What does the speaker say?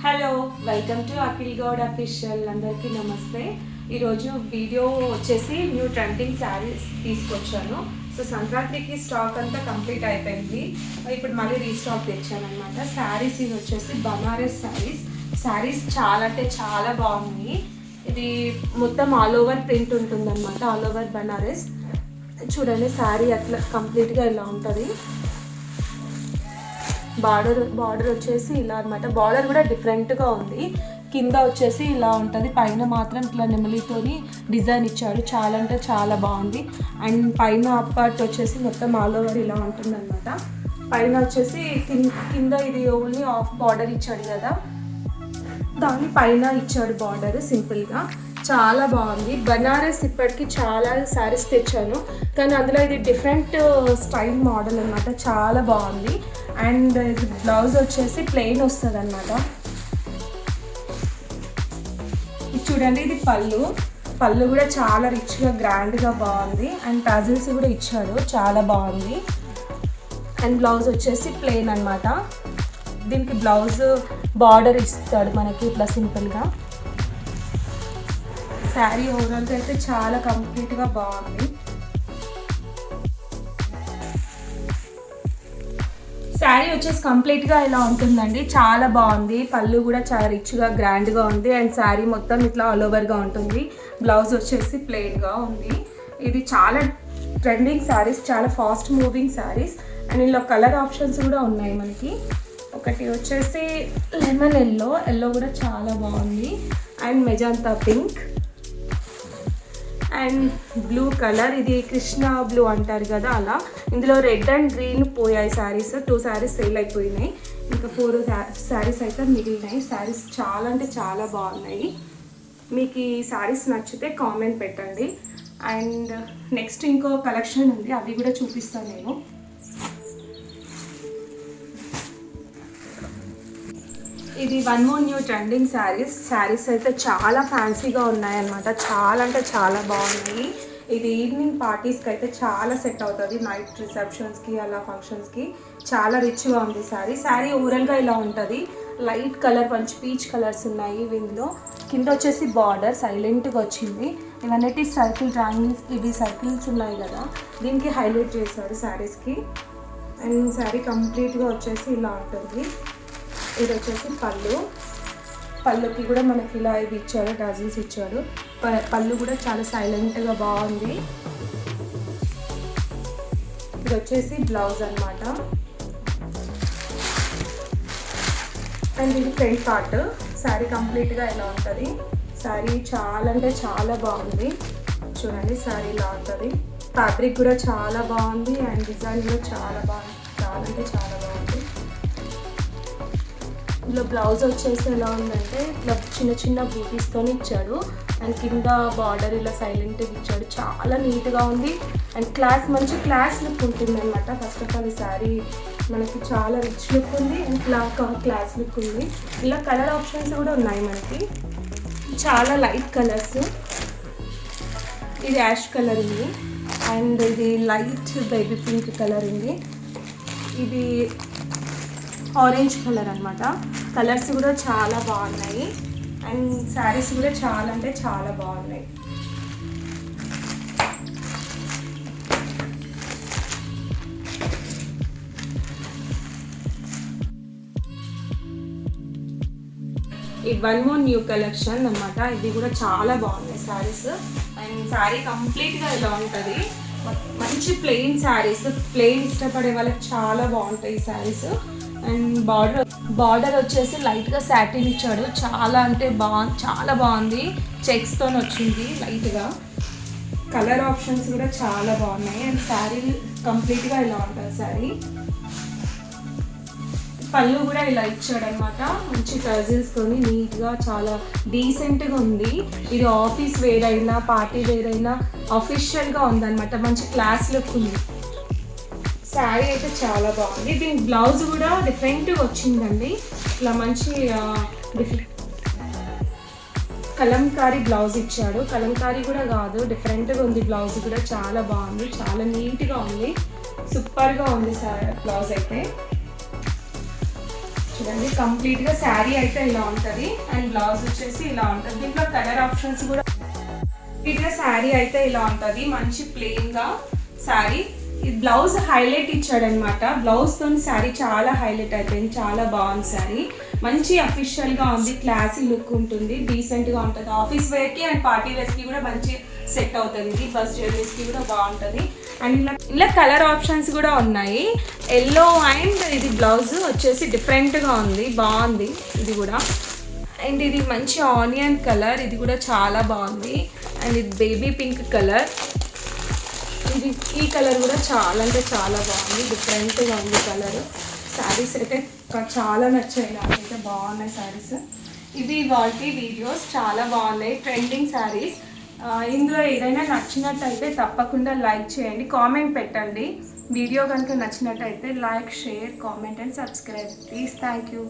Hello, welcome to Akhil Goud official. అందరికీ నమస్తే. ఈరోజు వీడియో వచ్చేసి న్యూ ట్రెండింగ్ శారీస్ తీసుకొచ్చాను. సో సంక్రాంతికి స్టాక్ అంతా కంప్లీట్ అయిపోయింది. ఇప్పుడు మళ్ళీ రీస్టాక్ తెచ్చాను అనమాట. శారీస్ ఇది వచ్చేసి బనారస్ శారీస్ చాలా అంటే చాలా బాగున్నాయి. ఇది మొత్తం ఆల్ ఓవర్ ప్రింట్ ఉంటుంది అనమాట. All over Banaras. చూడండి, శారీ అట్లా కంప్లీట్గా ఇలా ఉంటుంది. బార్డర్ వచ్చేసి ఇలా అనమాట. బార్డర్ కూడా డిఫరెంట్గా ఉంది. కింద వచ్చేసి ఇలా ఉంటుంది, పైన మాత్రం ఇట్లా నెమలితోని డిజైన్ ఇచ్చాడు. చాలా అంటే చాలా బాగుంది. అండ్ పైన అప్పట్ వచ్చేసి మొత్తం ఆల్ ఓవర్ ఇలా ఉంటుంది అనమాట. పైన వచ్చేసి కింద ఇది ఓన్లీ హాఫ్ బార్డర్ ఇచ్చాడు కదా, దాని పైన ఇచ్చాడు బార్డర్ సింపుల్గా. చాలా బాగుంది. బనారస్ ఇప్పటికి చాలా శారీస్ తెచ్చాను, కానీ అందులో ఇది డిఫరెంట్ స్టైల్ మోడల్ అనమాట. చాలా బాగుంది. అండ్ బ్లౌజ్ వచ్చేసి ప్లెయిన్ వస్తుంది అనమాట. ఇది చూడండి, ఇది పళ్ళు కూడా చాలా రిచ్గా గ్రాండ్గా బాగుంది. అండ్ టాజిల్స్ కూడా ఇచ్చాడు, చాలా బాగుంది. అండ్ బ్లౌజ్ వచ్చేసి ప్లెయిన్ అనమాట. దీనికి బ్లౌజ్ బార్డర్ ఇస్తాడు మనకి ఇట్లా సింపుల్గా. శారీ ఓవరాల్గా అయితే చాలా కంప్లీట్గా బాగుంది. శారీ వచ్చేసి కంప్లీట్గా ఇలా ఉంటుందండి. చాలా బాగుంది. పళ్ళు కూడా చాలా రిచ్గా గ్రాండ్గా ఉంది. అండ్ శారీ మొత్తం ఇట్లా ఆల్ ఓవర్గా ఉంటుంది. బ్లౌజ్ వచ్చేసి ప్లెయిన్గా ఉంది. ఇది చాలా ట్రెండింగ్ శారీస్, చాలా ఫాస్ట్ మూవింగ్ శారీస్. అండ్ ఇందులో కలర్ ఆప్షన్స్ కూడా ఉన్నాయి మనకి. ఒకటి వచ్చేసి లెమన్ ఎల్లో కూడా చాలా బాగుంది. And magenta pink and blue colour, ఇది కృష్ణ బ్లూ అంటారు కదా అలా. ఇందులో రెడ్ అండ్ గ్రీన్ పోయాయి శారీస్. 2 శారీస్ సేల్ అయిపోయినాయి. ఇంకా 4 శారీస్ అయితే మిగిలినాయి. శారీస్ చాలా అంటే చాలా బాగున్నాయి. మీకు ఈ శారీస్ నచ్చితే కామెంట్ పెట్టండి. అండ్ నెక్స్ట్ ఇంకో కలెక్షన్ ఉంది, అవి కూడా చూపిస్తాను నేను. ఇది one more new trending saris అయితే చాలా ఫ్యాన్సీగా ఉన్నాయన్నమాట. చాలా అంటే చాలా బాగున్నాయి. ఇది ఈవినింగ్ పార్టీస్కి అయితే చాలా సెట్ అవుతుంది. నైట్ రిసెప్షన్స్కి అలా ఫంక్షన్స్కి చాలా రిచ్గా ఉంది శారీ ఓవరాల్గా ఇలా ఉంటుంది. లైట్ కలర్ మంచి పీచ్ కలర్స్ ఉన్నాయి ఇందులో. కింద వచ్చేసి బార్డర్ సైలెంట్గా వచ్చింది. ఇవన్నీ సర్కిల్ ట్రయాంగిల్స్, ఇవి సర్కిల్స్ ఉన్నాయి కదా, దీనికి హైలైట్ చేశారు శారీస్కి. అండ్ శారీ కంప్లీట్గా వచ్చేసి ఇలా ఉంటుంది. ఇది వచ్చేసి పళ్ళుకి కూడా మనకి ఇలా ఇవి ఇచ్చాడు, డజన్స్ ఇచ్చాడు. పళ్ళు కూడా చాలా సైలెంట్గా బాగుంది. ఇది వచ్చేసి బ్లౌజ్ అనమాట. అండ్ ఇది ఫ్రంట్ పార్ట్. శారీ కంప్లీట్గా ఇలా ఉంటుంది. శారీ చాలా అంటే చాలా బాగుంది. చూడండి, శారీ ఇలా ఉంటుంది. ఫ్యాబ్రిక్ కూడా చాలా బాగుంది. అండ్ డిజైన్ కూడా చాలా బాగుంది. చాలా అంటే చాలా బాగుంది. ఇందులో బ్లౌజ్ వచ్చేసి ఎలా ఉందంటే ఇట్లా చిన్న చిన్న బూటీస్తో ఇచ్చాడు. అండ్ కింద బార్డర్ ఇలా సైలెంట్గా ఇచ్చాడు. చాలా నీట్గా ఉంది. అండ్ మంచి క్లాస్ లుక్ ఉంటుంది అనమాట. ఫస్ట్ ఆఫ్ ఆల్ ఈ శారీ మనకి చాలా రిచ్ లుక్ ఉంది. అండ్ క్లాస్ లుక్ ఉంది. ఇలా కలర్ ఆప్షన్స్ కూడా ఉన్నాయి మనకి. చాలా లైట్ కలర్స్. ఇది యాష్ కలర్ ఉంది. అండ్ ఇది లైట్ బేబీ పింక్ కలర్ ఉంది. ఇది ఆరెంజ్ కలర్ అనమాట. కలర్స్ కూడా చాలా బాగున్నాయి. అండ్ శారీస్ కూడా చాలా అంటే చాలా బాగున్నాయి. ఈ వన్ మోర్ న్యూ కలెక్షన్ అనమాట. ఇది కూడా చాలా బాగున్నాయి శారీస్. అండ్ శారీ కంప్లీట్గా ఇలా ఉంటుంది. మంచి ప్లెయిన్ శారీస్, ప్లెయిన్ ఇష్టపడే వాళ్ళకి చాలా బాగుంటాయి ఈ శారీస్. అండ్ బార్డర్ వచ్చేసి లైట్గా సాటిన్ ఇచ్చాడు. చాలా అంటే చాలా బాగుంది. చెక్స్తో వచ్చింది లైట్గా. కలర్ ఆప్షన్స్ కూడా చాలా బాగున్నాయి. అండ్ శారీ కంప్లీట్గా ఇలా ఉంటుంది శారీ. పళ్ళు కూడా ఇలా ఇచ్చాడు అనమాట. మంచి టజిల్స్తో నీట్గా చాలా డీసెంట్గా ఉంది. ఇది ఆఫీస్ వేర్ అయినా పార్టీ వేర్ అయినా అఫీషియల్గా ఉందన్నమాట. మంచి క్లాస్ లుక్ ఉంది. శారీ అయితే చాలా బాగుంది. దీని బ్లౌజ్ కూడా డిఫరెంట్గా వచ్చిందండి. ఇట్లా మంచి కలంకారీ బ్లౌజ్ ఇచ్చాడు. కలంకారీ కూడా కాదు, డిఫరెంట్గా ఉంది. బ్లౌజ్ కూడా చాలా బాగుంది. చాలా నీట్గా ఉంది. సూపర్గా ఉంది బ్లౌజ్ అయితే. చూడండి కంప్లీట్గా శారీ అయితే ఇలా ఉంటుంది అండ్ బ్లౌజ్ వచ్చేసి ఇలా ఉంటుంది. దీంట్లో కలర్ ఆప్షన్స్ కూడా కంప్లీట్గా శారీ అయితే ఇలా ఉంటుంది. మంచి ప్లెయిన్గా శారీ. ఈ బ్లౌజ్ హైలైట్ ఇచ్చాడనమాట. బ్లౌజ్తో శారీ చాలా హైలైట్ అయిపోయింది. చాలా బాగుంది శారీ. మంచి అఫీషియల్గా ఉంది. క్లాసీ లుక్ ఉంటుంది. డీసెంట్గా ఉంటుంది. ఆఫీస్ వేర్కి అండ్ పార్టీ వేర్స్కి కూడా మంచి సెట్ అవుతుంది. ఇది బస్ జర్నీస్కి కూడా బాగుంటుంది. అండ్ ఇలా కలర్ ఆప్షన్స్ కూడా ఉన్నాయి. ఎల్లో అండ్ ఇది బ్లౌజ్ వచ్చేసి డిఫరెంట్గా ఉంది. బాగుంది ఇది కూడా. అండ్ ఇది మంచి ఆనియన్ కలర్. ఇది కూడా చాలా బాగుంది. అండ్ ఇది బేబీ పింక్ కలర్. ఇది ఈ కలర్ కూడా చాలా అంటే చాలా బాగుంది. డిఫరెంట్గా ఉంది కలర్. శారీస్ అయితే చాలా నచ్చాయి నాకైతే. బాగున్నాయి శారీస్. ఇది వాటి వీడియోస్ చాలా బాగున్నాయి. ట్రెండింగ్ శారీస్. ఇందులో ఏదైనా నచ్చినట్టయితే తప్పకుండా లైక్ చేయండి, కామెంట్ పెట్టండి. వీడియో కనుక నచ్చినట్టయితే like, share, comment and subscribe please. Thank you.